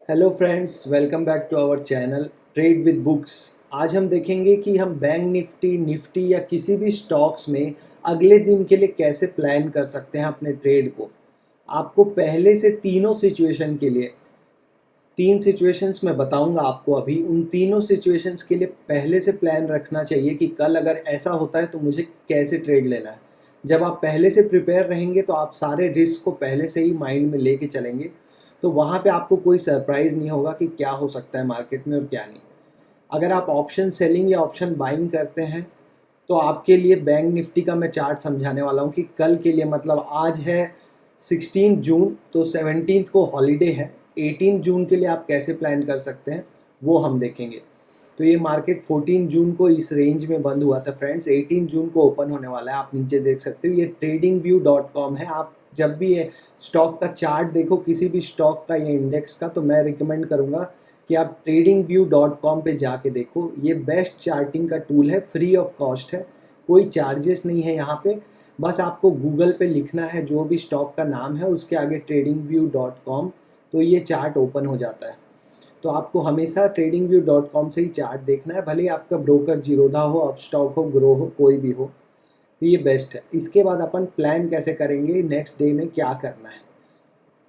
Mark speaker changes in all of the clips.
Speaker 1: Hello friends, welcome back to our channel trade with books. आज हम देखेंगे कि हम बैंक निफ्टी निफ्टी या किसी भी स्टॉक्स में अगले दिन के लिए कैसे प्लान कर सकते हैं अपने ट्रेड को। आपको पहले से तीनों सिचुएशन के लिए तीन सिचुएशंस मैं बताऊंगा आपको। अभी उन तीनों सिचुएशंस के लिए पहले से प्लान रखना चाहिए कि कल अगर ऐसा होता है तो मुझे कैसे ट्रेड लेना है। जब आप पहले से प्रिपेयर रहेंगे तो आप सारे रिस्क को पहले से ही माइंड में लेके चलेंगे, तो वहाँ पे आपको कोई सरप्राइज़ नहीं होगा कि क्या हो सकता है मार्केट में और क्या नहीं। अगर आप ऑप्शन सेलिंग या ऑप्शन बाइंग करते हैं तो आपके लिए बैंक निफ्टी का मैं चार्ट समझाने वाला हूँ कि कल के लिए, मतलब आज है 16 जून, तो 17 को हॉलीडे है। 18 जून के लिए आप कैसे प्लान कर सकते हैं वो हम देखेंगे। तो ये मार्केट 14 जून को इस रेंज में बंद हुआ था फ्रेंड्स। 18 जून को ओपन होने वाला है, आप नीचे देख सकते हो। ये tradingview.com है। आप जब भी ये स्टॉक का चार्ट देखो, किसी भी स्टॉक का या इंडेक्स का, तो मैं रिकमेंड करूँगा कि आप tradingview.com पे जाके देखो। ये बेस्ट चार्टिंग का टूल है, फ्री ऑफ कॉस्ट है, कोई चार्जेस नहीं है यहाँ पे। बस आपको गूगल पे लिखना है जो भी स्टॉक का नाम है, उसके आगे tradingview.com, तो ये चार्ट ओपन हो जाता है। तो आपको हमेशा tradingview.com से ही चार्ट देखना है, भले ही आपका ब्रोकर जीरोधा हो, अपस्टॉक हो, ग्रो हो, कोई भी हो, तो ये बेस्ट है। इसके बाद अपन प्लान कैसे करेंगे नेक्स्ट डे में क्या करना है।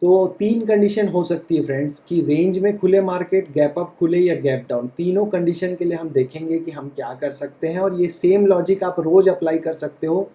Speaker 1: तो तीन कंडीशन हो सकती है फ्रेंड्स कि रेंज में खुले मार्केट, गैप अप खुले या गैप डाउन। तीनों कंडीशन के लिए हम देखेंगे कि हम क्या कर सकते हैं, और ये सेम लॉजिक आप रोज अप्लाई कर सकते हो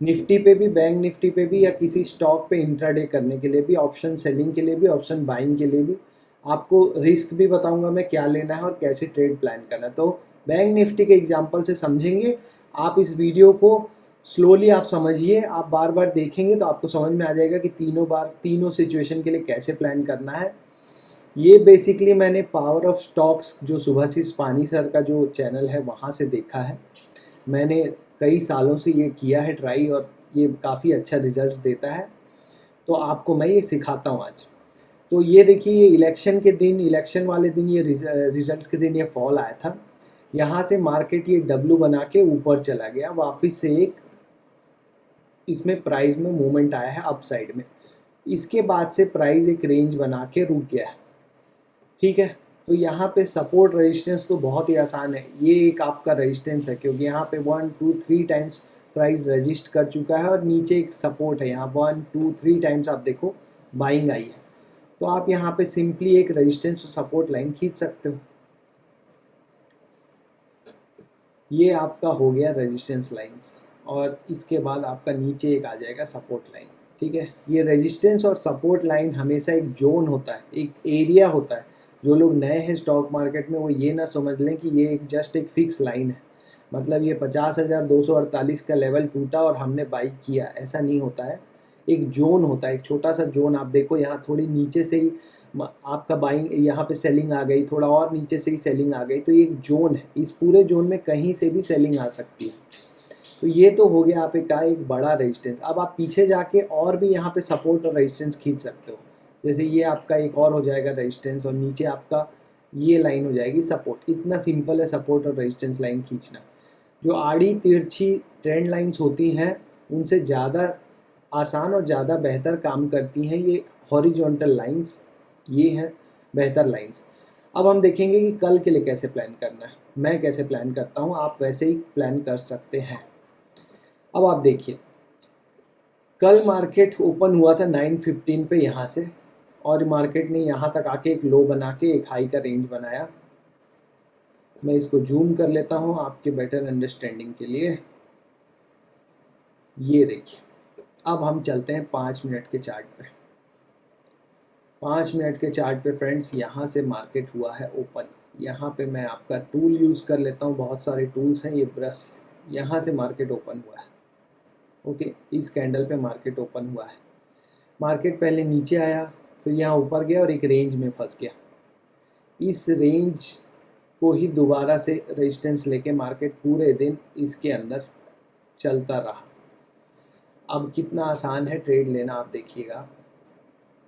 Speaker 1: निफ्टी पे भी, बैंक निफ्टी पे भी, या किसी स्टॉक पे इंट्राडे करने के लिए भी, ऑप्शन सेलिंग के लिए भी, ऑप्शन बाइंग के लिए भी। आपको रिस्क भी बताऊंगा मैं क्या लेना है और कैसे ट्रेड प्लान करना है। तो बैंक निफ्टी के एग्जांपल से समझेंगे। आप इस वीडियो को स्लोली आप समझिए, आप बार बार देखेंगे तो आपको समझ में आ जाएगा कि तीनों सिचुएशन के लिए कैसे प्लान करना है। ये बेसिकली मैंने पावर ऑफ स्टॉक्स, जो सुभाशीष पानी सर का जो चैनल है, वहाँ से देखा है। मैंने कई सालों से ये किया है ट्राई, और ये काफ़ी अच्छा रिजल्ट्स देता है। तो आपको मैं ये सिखाता हूँ आज। तो ये देखिए, ये इलेक्शन के दिन, इलेक्शन वाले दिन, ये रिजल्ट्स के दिन ये फॉल आया था। यहाँ से मार्केट ये डब्लू बना के ऊपर चला गया, वापस से एक इसमें प्राइस में मूवमेंट आया है अपसाइड में। इसके बाद से प्राइस एक रेंज बना के रुक गया है, ठीक है। तो यहाँ पे सपोर्ट रेजिस्टेंस तो बहुत ही आसान है। ये एक आपका रेजिस्टेंस है, क्योंकि यहाँ पे 1 2 3 टाइम्स प्राइस रजिस्ट कर चुका है, और नीचे एक सपोर्ट है, यहाँ 1 2 3 टाइम्स आप देखो बाइंग आई है। तो आप यहाँ पे सिंपली एक रेजिस्टेंस और सपोर्ट लाइन खींच सकते हो। ये आपका हो गया रेजिस्टेंस लाइंस, और इसके बाद आपका नीचे एक आ जाएगा सपोर्ट लाइन, ठीक है। ये रेजिस्टेंस और सपोर्ट लाइन हमेशा एक जोन होता है, एक एरिया होता है। जो लोग नए हैं स्टॉक मार्केट में, वो ये ना समझ लें कि ये एक जस्ट एक फिक्स लाइन है, मतलब ये 50,248 का लेवल टूटा और हमने बाई किया, ऐसा नहीं होता है। एक जोन होता है, एक छोटा सा जोन। आप देखो यहाँ थोड़ी नीचे से ही आपका बाइंग, यहाँ पे सेलिंग आ गई, थोड़ा और नीचे से ही सेलिंग आ गई, तो ये एक जोन है। इस पूरे जोन में कहीं से भी सेलिंग आ सकती है। तो ये तो हो गया आप एक बड़ा रेजिस्टेंस। अब आप पीछे जाके और भी यहाँ पे सपोर्ट और रेजिस्टेंस खींच सकते हो। जैसे ये आपका एक और हो जाएगा रेजिस्टेंस, और नीचे आपका ये लाइन हो जाएगी सपोर्ट। इतना सिंपल है सपोर्ट और रेजिस्टेंस लाइन खींचना। जो आड़ी तिरछी ट्रेंड लाइंस होती हैं, उनसे ज़्यादा आसान और ज़्यादा बेहतर काम करती हैं ये हॉरिजॉन्टल लाइंस। ये हैं बेहतर लाइंस। अब हम देखेंगे कि कल के लिए कैसे प्लान करना है। मैं कैसे प्लान करता हूँ, आप वैसे ही प्लान कर सकते हैं। अब आप देखिए, कल मार्केट ओपन हुआ था 9:15 पे यहाँ से, और मार्केट ने यहाँ तक आके एक लो बना के एक हाई का रेंज बनाया। मैं इसको जूम कर लेता हूँ आपके बेटर अंडरस्टैंडिंग के लिए। ये देखिए, अब हम चलते हैं 5 मिनट के चार्ट पे। 5 मिनट के चार्ट पे फ्रेंड्स, यहाँ से मार्केट हुआ है ओपन। यहाँ पे मैं आपका टूल यूज़ कर लेता हूँ, बहुत सारे टूल्स हैं, ये ब्रश। यहाँ से मार्केट ओपन हुआ है, ओके। इस कैंडल पे मार्केट ओपन हुआ है। मार्केट पहले नीचे आया, फिर यहाँ ऊपर गया और एक रेंज में फंस गया। इस रेंज को ही दोबारा से रेजिस्टेंस लेके मार्केट पूरे दिन इसके अंदर चलता रहा। अब कितना आसान है ट्रेड लेना, आप देखिएगा।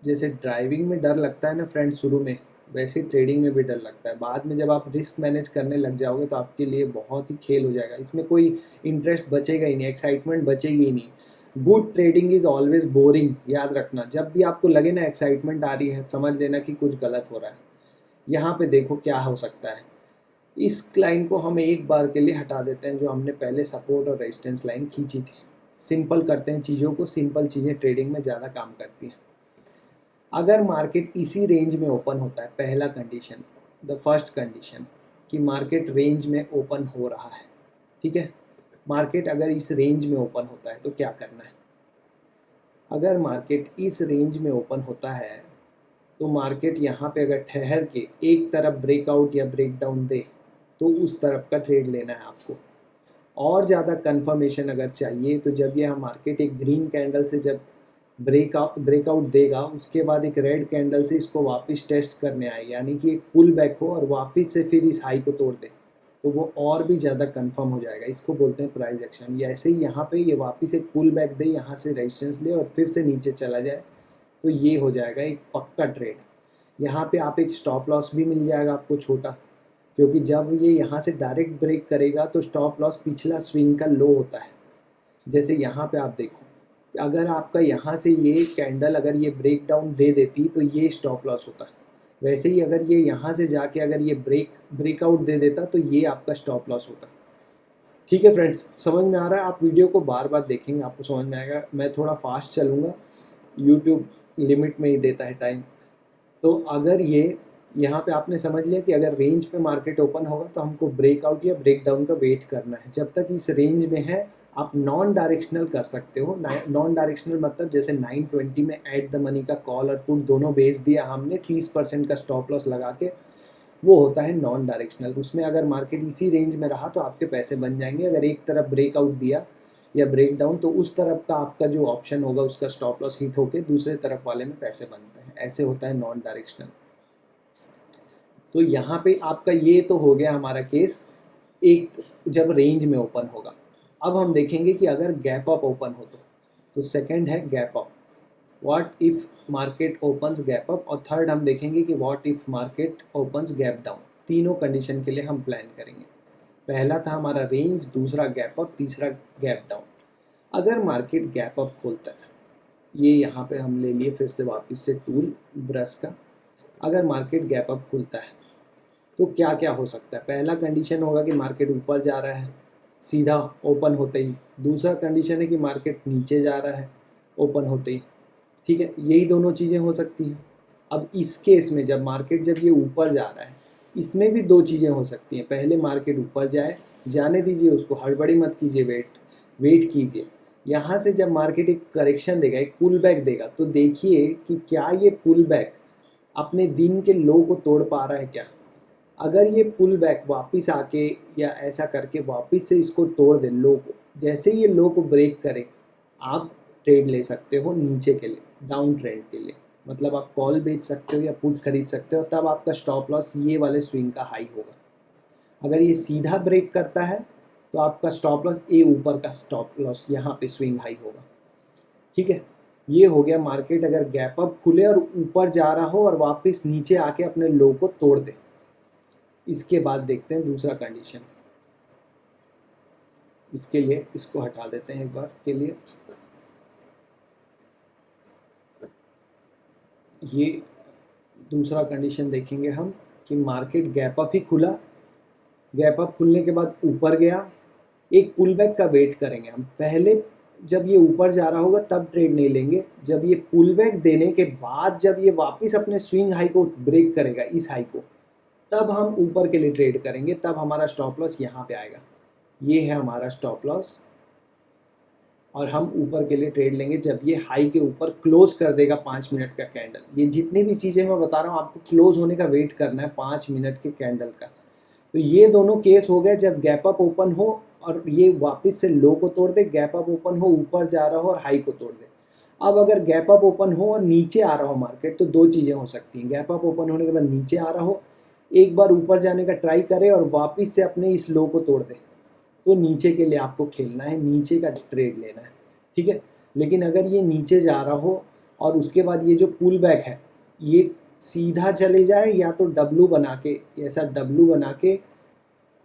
Speaker 1: जैसे ड्राइविंग में डर लगता है ना फ्रेंड्स शुरू में, वैसे ट्रेडिंग में भी डर लगता है। बाद में जब आप रिस्क मैनेज करने लग जाओगे तो आपके लिए बहुत ही खेल हो जाएगा। इसमें कोई इंटरेस्ट बचेगा ही नहीं, एक्साइटमेंट बचेगी ही नहीं। Good trading is always boring, याद रखना। जब भी आपको लगे ना एक्साइटमेंट आ रही है, समझ लेना कि कुछ गलत हो रहा है। यहाँ पे देखो क्या हो सकता है, इस लाइन को हम एक बार के लिए हटा देते हैं जो हमने पहले सपोर्ट और रेजिस्टेंस लाइन खींची थी। सिंपल करते हैं चीज़ों को, सिंपल चीज़ें ट्रेडिंग में ज़्यादा काम करती हैं। अगर मार्केट इसी रेंज में ओपन होता है, पहला कंडीशन, द फर्स्ट कंडीशन, कि मार्केट रेंज में ओपन हो रहा है, ठीक है। मार्केट अगर इस रेंज में ओपन होता है तो क्या करना है? अगर मार्केट इस रेंज में ओपन होता है तो मार्केट यहाँ पे अगर ठहर के एक तरफ ब्रेकआउट या ब्रेकडाउन दे तो उस तरफ का ट्रेड लेना है आपको। और ज़्यादा कंफर्मेशन अगर चाहिए तो जब यह मार्केट एक ग्रीन कैंडल से जब ब्रेकआउट देगा, उसके बाद एक रेड कैंडल से इसको वापस टेस्ट करने आए, यानी कि एक पुल बैक हो और वापस से फिर इस हाई को तोड़ दे, तो वो और भी ज़्यादा कंफर्म हो जाएगा। इसको बोलते हैं प्राइस एक्शन। या ऐसे ही यहाँ पे ये वापस एक पुल बैक दे, यहाँ से रेजिस्टेंस ले और फिर से नीचे चला जाए, तो ये हो जाएगा एक पक्का ट्रेड। यहाँ पे आप एक स्टॉप लॉस भी मिल जाएगा आपको छोटा, क्योंकि जब ये यहाँ से डायरेक्ट ब्रेक करेगा तो स्टॉप लॉस पिछला स्विंग का लो होता है। जैसे यहाँ पे आप देखो, अगर आपका यहाँ से ये कैंडल अगर ये ब्रेक डाउन दे देती तो ये स्टॉप लॉस होता। वैसे ही अगर ये यहाँ से जाके अगर ये ब्रेकआउट दे देता तो ये आपका स्टॉप लॉस होता। ठीक है फ्रेंड्स, समझ में आ रहा है? आप वीडियो को बार बार देखेंगे आपको समझ में आएगा। मैं थोड़ा फास्ट चलूँगा, यूट्यूब लिमिट में ही देता है टाइम। तो अगर ये यहाँ पे आपने समझ लिया कि अगर रेंज पे मार्केट ओपन होगा तो हमको ब्रेकआउट या ब्रेकडाउन का वेट करना है। जब तक इस रेंज में है आप नॉन डायरेक्शनल कर सकते हो। नॉन डायरेक्शनल मतलब जैसे 920 में एट द मनी का कॉल और पुट दोनों बेच दिया हमने, 30% का स्टॉप लॉस लगा के, वो होता है नॉन डायरेक्शनल। उसमें अगर मार्केट इसी रेंज में रहा तो आपके पैसे बन जाएंगे। अगर एक तरफ ब्रेकआउट दिया या ब्रेक डाउन तो उस तरफ का आपका जो ऑप्शन होगा उसका स्टॉप लॉस हिट होकर दूसरे तरफ वाले में पैसे बनते हैं। ऐसे होता है नॉन डायरेक्शनल। तो यहाँ पे आपका ये तो हो गया हमारा केस एक जब रेंज में ओपन होगा। अब हम देखेंगे कि अगर गैप अप ओपन हो तो सेकंड है gap up, what if market opens gap up, और थर्ड हम देखेंगे कि what if market opens gap down. तीनों कंडीशन के लिए हम प्लान करेंगे। पहला था हमारा रेंज, दूसरा गैप अप, तीसरा गैप डाउन। अगर मार्केट गैप अप खोलता है, ये यहाँ पे हम ले लिए फिर से वापस से टूल ब्रश का। अगर मार्केट गैप अप खुलता है तो क्या क्या हो सकता है? पहला कंडीशन होगा कि मार्केट ऊपर जा रहा है सीधा ओपन होते ही। दूसरा कंडीशन है कि मार्केट नीचे जा रहा है ओपन होते ही। ठीक है, यही दोनों चीज़ें हो सकती हैं। अब इस केस में जब मार्केट जब ये ऊपर जा रहा है, इसमें भी दो चीज़ें हो सकती हैं। पहले मार्केट ऊपर जाए, जाने दीजिए उसको, हड़बड़ी मत कीजिए, वेट कीजिए। यहाँ से जब मार्केट एक करेक्शन देगा, एक पुल बैक देगा, तो देखिए कि क्या ये पुल बैक अपने दिन के लो को तोड़ पा रहा है क्या। अगर ये पुल बैक वापस आके या ऐसा करके वापस से इसको तोड़ दे लो को, जैसे ये लो को ब्रेक करे, आप ट्रेड ले सकते हो नीचे के लिए, डाउन ट्रेंड के लिए। मतलब आप कॉल बेच सकते हो या पुट खरीद सकते हो, तब आपका स्टॉप लॉस ये वाले स्विंग का हाई होगा। अगर ये सीधा ब्रेक करता है तो आपका स्टॉप लॉस ए ऊपर का स्टॉप लॉस यहाँ पे स्विंग हाई होगा। ठीक है, ये हो गया मार्केट अगर गैप अप खुले और ऊपर जा रहा हो और वापस नीचे आके अपने लो को तोड़ दे। इसके बाद देखते हैं दूसरा कंडीशन। इसके लिए इसको हटा देते हैं एक बार के लिए। ये दूसरा कंडीशन देखेंगे हम कि मार्केट गैप अप ही खुला, गैप अप खुलने के बाद ऊपर गया, एक पुल बैक का वेट करेंगे हम। पहले जब ये ऊपर जा रहा होगा तब ट्रेड नहीं लेंगे, जब ये पुल बैक देने के बाद जब ये वापस अपने स्विंग हाई को ब्रेक करेगा, इस हाई को, तब हम ऊपर के लिए ट्रेड करेंगे। तब हमारा स्टॉप लॉस यहाँ पे आएगा। ये है हमारा स्टॉप लॉस, और हम ऊपर के लिए ट्रेड लेंगे जब ये हाई के ऊपर क्लोज कर देगा 5 मिनट का कैंडल। ये जितनी भी चीज़ें मैं बता रहा हूँ आपको क्लोज होने का वेट करना है 5 मिनट के कैंडल का। तो ये दोनों केस हो गए जब गैप अप ओपन हो और ये वापस से लो को तोड़ दे, गैप अप ओपन हो ऊपर जा रहा हो और हाई को तोड़ दे। अब अगर गैप अप ओपन हो और नीचे आ रहा हो मार्केट, तो दो चीज़ें हो सकती हैं। गैप अप ओपन होने के बाद नीचे आ रहा हो, एक बार ऊपर जाने का ट्राई करे और वापस से अपने इस लो को तोड़ दे, तो नीचे के लिए आपको खेलना है, नीचे का ट्रेड लेना है। ठीक है, लेकिन अगर ये नीचे जा रहा हो और उसके बाद ये जो पुल बैक है ये सीधा चले जाए, या तो डब्लू बना के, ऐसा डब्लू बना के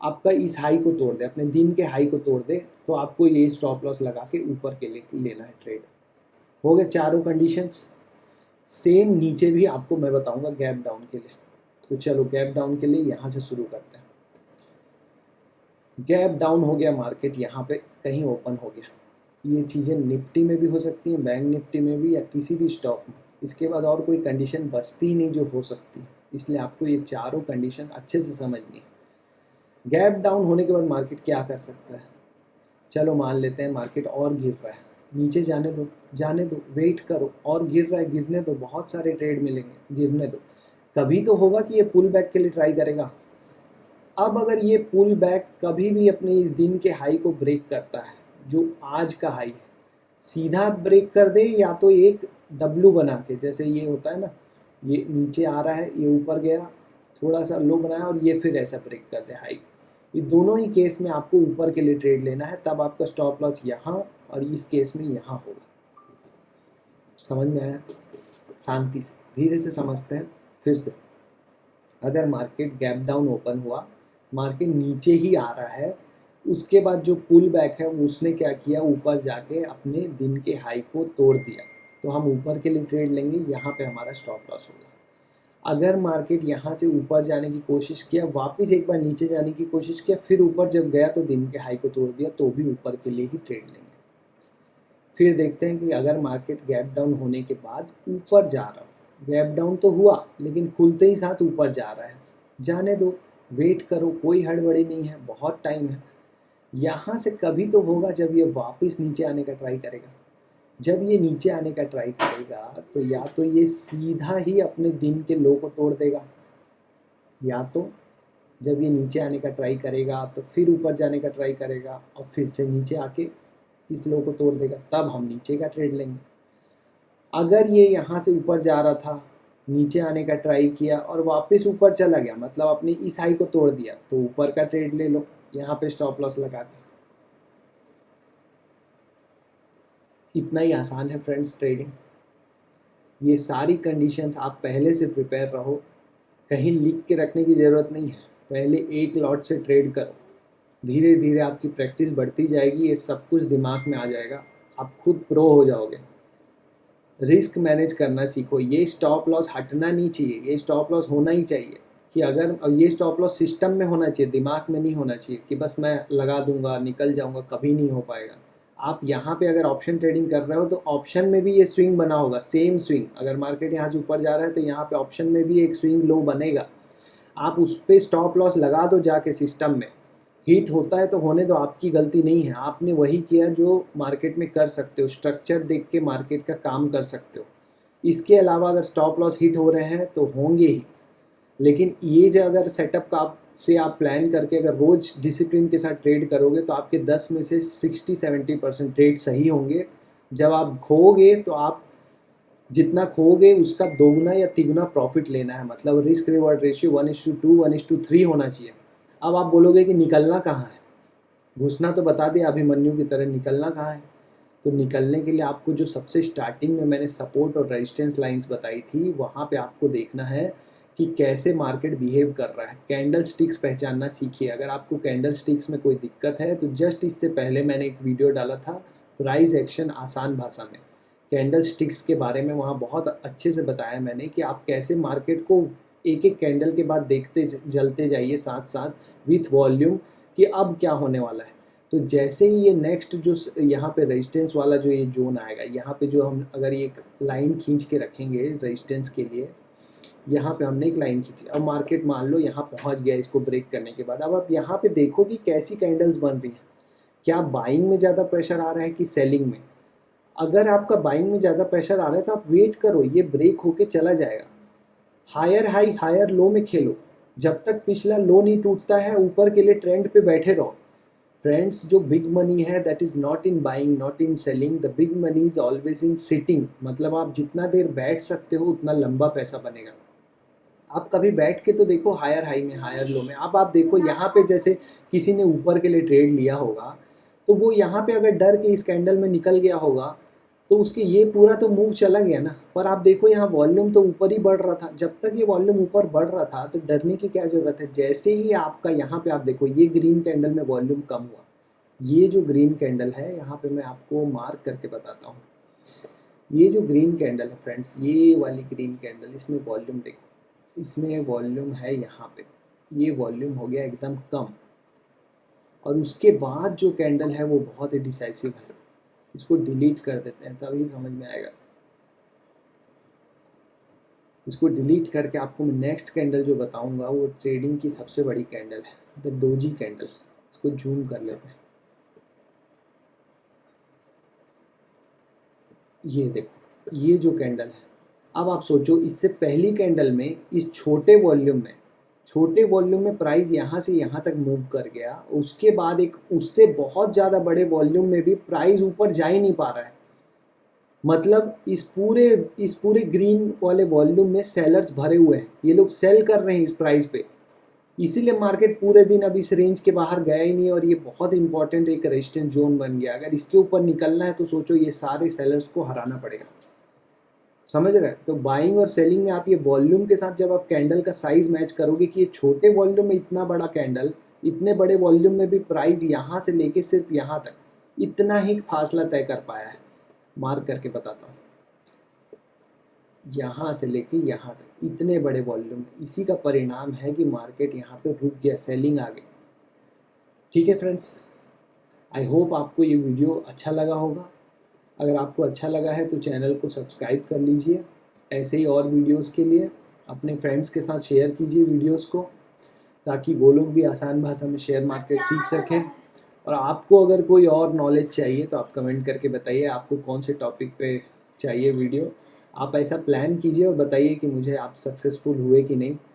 Speaker 1: आपका इस हाई को तोड़ दे, अपने दिन के हाई को तोड़ दे, तो आपको ये स्टॉप लॉस लगा के ऊपर के लिए लेना है ट्रेड। हो गए चारों कंडीशंस। सेम नीचे भी आपको मैं बताऊंगा गैप डाउन के लिए। तो चलो गैप डाउन के लिए यहाँ से शुरू करते हैं। गैप डाउन हो गया, मार्केट यहाँ पे कहीं ओपन हो गया। ये चीज़ें निफ्टी में भी हो सकती हैं, बैंक निफ्टी में भी, या किसी भी स्टॉक में। इसके बाद और कोई कंडीशन बचती ही नहीं जो हो सकती है, इसलिए आपको ये चारों कंडीशन अच्छे से समझनी है। गैप डाउन होने के बाद मार्केट क्या कर सकता है? चलो मान लेते हैं मार्केट और गिर रहा है, नीचे जाने दो, जाने दो, वेट करो, और गिर रहा है, गिरने दो, बहुत सारे ट्रेड मिलेंगे, गिरने दो। कभी तो होगा कि ये पुल बैक के लिए ट्राई करेगा। अब अगर ये पुल बैक कभी भी अपने इस दिन के हाई को ब्रेक करता है, जो आज का हाई है, सीधा ब्रेक कर दे, या तो एक डब्लू बना के, जैसे ये होता है ना, ये नीचे आ रहा है, ये ऊपर गया, थोड़ा सा लो बनाया, और ये फिर ऐसा ब्रेक कर दे हाई। ये दोनों ही केस में आपको ऊपर के लिए ट्रेड लेना है, तब आपका स्टॉप लॉस यहाँ, और इस केस में यहाँ होगा। समझ में आया? शांति से धीरे से समझते हैं फिर से। अगर मार्केट गैप डाउन ओपन हुआ, मार्केट नीचे ही आ रहा है, उसके बाद जो पुल बैक है उसने क्या किया, ऊपर जाके अपने दिन के हाई को तोड़ दिया, तो हम ऊपर के लिए ट्रेड लेंगे, यहाँ पे हमारा स्टॉप लॉस होगा। अगर मार्केट यहाँ से ऊपर जाने की कोशिश किया, वापस एक बार नीचे जाने की कोशिश किया, फिर ऊपर जब गया तो दिन के हाई को तोड़ दिया, तो भी ऊपर के लिए ही ट्रेड लेंगे। फिर देखते हैं कि अगर मार्केट गैप डाउन होने के बाद ऊपर जा रहा हो, गैप डाउन तो हुआ लेकिन खुलते ही साथ ऊपर जा रहा है, जाने दो, वेट करो, कोई हड़बड़ी नहीं है, बहुत टाइम है। यहाँ से कभी तो होगा जब ये वापस नीचे आने का ट्राई करेगा। जब ये नीचे आने का ट्राई करेगा तो या तो ये सीधा ही अपने दिन के लो को तोड़ देगा, या तो जब ये नीचे आने का ट्राई करेगा तो फिर ऊपर जाने का ट्राई करेगा, और फिर से नीचे आके इस लो को तोड़ देगा, तब हम नीचे का ट्रेड लेंगे। अगर ये यहाँ से ऊपर जा रहा था, नीचे आने का ट्राई किया और वापस ऊपर चला गया, मतलब अपने इस हाई को तोड़ दिया, तो ऊपर का ट्रेड ले लो, यहाँ पे स्टॉप लॉस लगा के। इतना ही आसान है फ्रेंड्स ट्रेडिंग। ये सारी कंडीशंस आप पहले से प्रिपेयर रहो, कहीं लिख के रखने की ज़रूरत नहीं है, पहले एक लॉट से ट्रेड करो, धीरे धीरे आपकी प्रैक्टिस बढ़ती जाएगी, ये सब कुछ दिमाग में आ जाएगा, आप खुद प्रो हो जाओगे। रिस्क मैनेज करना सीखो, ये स्टॉप लॉस हटना नहीं चाहिए, ये स्टॉप लॉस होना ही चाहिए, कि अगर ये स्टॉप लॉस सिस्टम में होना चाहिए, दिमाग में नहीं होना चाहिए कि बस मैं लगा दूंगा निकल जाऊंगा, कभी नहीं हो पाएगा। आप यहाँ पे अगर ऑप्शन ट्रेडिंग कर रहे हो तो ऑप्शन में भी ये स्विंग बना होगा, सेम स्विंग, अगर मार्केट यहाँ से ऊपर जा रहा है तो यहाँ पे ऑप्शन में भी एक स्विंग लो बनेगा, आप उस पर स्टॉप लॉस लगा दो जाके सिस्टम में। हिट होता है तो होने दो, आपकी गलती नहीं है, आपने वही किया जो मार्केट में कर सकते हो, स्ट्रक्चर देख के मार्केट का काम कर सकते हो। इसके अलावा अगर स्टॉप लॉस हिट हो रहे हैं तो होंगे ही, लेकिन ये जो अगर सेटअप का आप प्लान करके अगर रोज डिसिप्लिन के साथ ट्रेड करोगे तो आपके 10 में से 60-70% ट्रेड सही होंगे। जब आप खोओगे तो आप जितना खोओगे उसका दोगुना या तिगुना प्रॉफिट लेना है, मतलब रिस्क रिवॉर्ड रेशियो 1:2 1:3 होना चाहिए। अब आप बोलोगे कि निकलना कहाँ है, घुसना तो बता दिया अभिमन्यु की तरह, निकलना कहाँ है? तो निकलने के लिए आपको जो सबसे स्टार्टिंग में मैंने सपोर्ट और रेजिस्टेंस लाइंस बताई थी, वहाँ पे आपको देखना है कि कैसे मार्केट बिहेव कर रहा है। कैंडल स्टिक्स पहचानना सीखिए। अगर आपको कैंडल स्टिक्स में कोई दिक्कत है तो जस्ट इससे पहले मैंने एक वीडियो डाला था प्राइस एक्शन आसान भाषा में, कैंडल स्टिक्स के बारे में वहाँ बहुत अच्छे से बताया मैंने कि आप कैसे मार्केट को एक एक कैंडल के बाद देखते जलते जाइए साथ साथ विथ वॉल्यूम कि अब क्या होने वाला है। तो जैसे ही ये नेक्स्ट जो यहाँ पे रेजिस्टेंस वाला जो ये जोन आएगा, यहाँ पे जो हम अगर ये लाइन खींच के रखेंगे रेजिस्टेंस के लिए, यहाँ पे हमने एक लाइन खींची, अब मार्केट मान लो यहाँ पहुँच गया इसको ब्रेक करने के बाद, अब आप यहाँ पे देखो कि कैसी कैंडल्स बन रही हैं, क्या बाइंग में ज़्यादा प्रेशर आ रहा है कि सेलिंग में। अगर आपका बाइंग में ज़्यादा प्रेशर आ रहा है तो आप वेट करो, ये ब्रेक होके चला जाएगा। हायर हाई हायर लो में खेलो, जब तक पिछला लो नहीं टूटता है ऊपर के लिए ट्रेंड पे बैठे रहो। फ्रेंड्स, जो बिग मनी है that is not in buying not in selling, the big money is always in sitting, मतलब आप जितना देर बैठ सकते हो उतना लंबा पैसा बनेगा। आप कभी बैठ के तो देखो हायर हाई में हायर लो में। अब आप देखो यहाँ पे जैसे किसी ने ऊपर के लिए ट्रेड लिया होगा तो वो यहाँ पे अगर डर के इस कैंडल में निकल गया होगा तो उसके ये पूरा तो मूव चला गया ना। पर आप देखो यहाँ वॉल्यूम तो ऊपर ही बढ़ रहा था, जब तक ये वॉल्यूम ऊपर बढ़ रहा था तो डरने की क्या ज़रूरत है। जैसे ही आपका यहाँ पे आप देखो ये ग्रीन कैंडल में वॉल्यूम कम हुआ, ये जो ग्रीन कैंडल है यहाँ पे मैं आपको मार्क करके बताता हूँ, ये जो ग्रीन कैंडल है फ्रेंड्स, ये वाली ग्रीन कैंडल, इसमें वॉल्यूम देखो, इसमें वॉल्यूम है यहाँ पे, ये वॉल्यूम हो गया एकदम कम, और उसके बाद जो कैंडल है वो बहुत ही डिसाइसिव है। इसको डिलीट कर देते हैं तभी समझ में आएगा। इसको डिलीट करके आपको मैं नेक्स्ट कैंडल जो बताऊंगा वो ट्रेडिंग की सबसे बड़ी कैंडल है, द डोजी कैंडल। इसको जूम कर लेते हैं। ये देखो, ये जो कैंडल है, अब आप सोचो इससे पहली कैंडल में इस छोटे वॉल्यूम में प्राइस यहाँ से यहाँ तक मूव कर गया, उसके बाद एक उससे बहुत ज़्यादा बड़े वॉल्यूम में भी प्राइस ऊपर जा ही नहीं पा रहा है। मतलब इस पूरे ग्रीन वाले वॉल्यूम में सेलर्स भरे हुए हैं, ये लोग सेल कर रहे हैं इस प्राइस पे, इसीलिए मार्केट पूरे दिन अब इस रेंज के बाहर गया ही नहीं, और ये बहुत इंपॉर्टेंट एक रेजिस्टेंस जोन बन गया। अगर इसके ऊपर निकलना है तो सोचो ये सारे सेलर्स को हराना पड़ेगा। समझ रहे हैं? तो बाइंग और सेलिंग में आप ये वॉल्यूम के साथ जब आप कैंडल का साइज मैच करोगे कि ये छोटे वॉल्यूम में इतना बड़ा कैंडल, इतने बड़े वॉल्यूम में भी प्राइस यहाँ से लेके सिर्फ यहाँ तक इतना ही फासला तय कर पाया है। मार्क करके बताता हूँ, यहाँ से लेके यहाँ तक इतने बड़े वॉल्यूम, इसी का परिणाम है कि मार्केट यहाँ पे रुक गया, सेलिंग आ गई। ठीक है फ्रेंड्स, आई होप आपको ये वीडियो अच्छा लगा होगा। अगर आपको अच्छा लगा है तो चैनल को सब्सक्राइब कर लीजिए। ऐसे ही और वीडियोस के लिए अपने फ्रेंड्स के साथ शेयर कीजिए वीडियोस को, ताकि वो लोग भी आसान भाषा में शेयर मार्केट सीख सकें। और आपको अगर कोई और नॉलेज चाहिए तो आप कमेंट करके बताइए आपको कौन से टॉपिक पे चाहिए वीडियो। आप ऐसा प्लान कीजिए और बताइए कि मुझे आप सक्सेसफुल हुए कि नहीं।